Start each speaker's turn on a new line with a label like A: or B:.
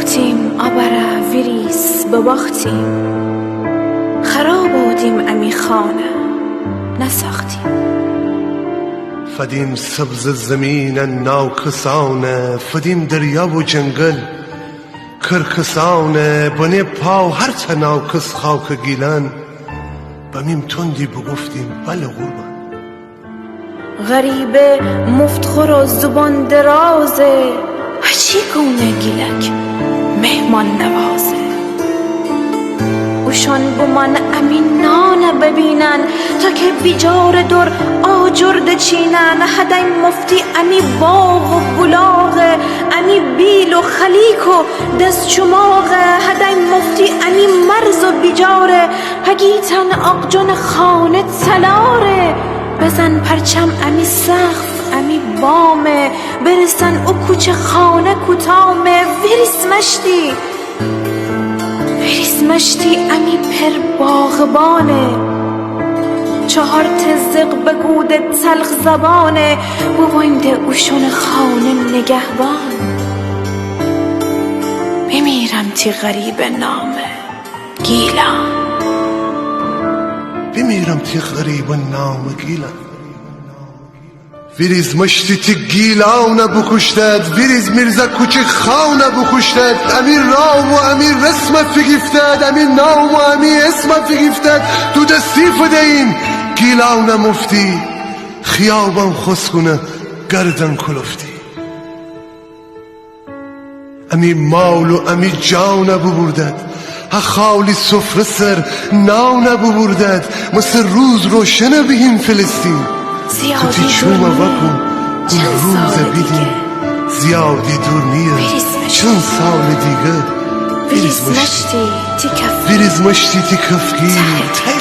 A: بباختیم آبره ویریس بباختیم خراب بودیم امی خانه نساختیم
B: فدیم سبز زمین ناکسانه فدیم دریا و جنگل کرکسانه بنه پاو هرچه ناکس خاک گیلن بمیم تندی بگفتیم بله قربان
A: غریبه مفتخور و زبان درازه هچی گونه گیلک مهمان نوازه اوشان بمان امین نان ببینن تا که بیجار دور آجرد چینن هدای مفتی امی باغ و بلاغ امی بیل و خلیک و دست چماغ هدای مفتی امی مرز و بیجاره هگیتن آقجان خانه تلاره بزن پرچم امی سقف امی بامه برسن او کوچه خانه کتامه ویریس مشتی امی پر باغبانه چهار تزق بگود تلخ زبانه بوینده اوشون خانه نگهبان بمیرم تی غریب نامه گیلان
B: بمیرم تی غریب نام گیلان ویریز مشتی تی گیلانه بکشتد ویریز میرزا کوچه خانه بکشتد امی رام و امی رسم فگیفتد امی نام و امی اسم فگیفتد تو دستی فدهین گیلانه مفتی خیابان خسکونه گردن کلفتی امی مال و امی جانه ببردد خالی سفره سر نانه ببردد مثل روز روشنه بهین فلسطین تو تی چومه وکن اون روز بیدین زیادی دور نیه چند سال دیگه ویریز مشتی تی کفگیر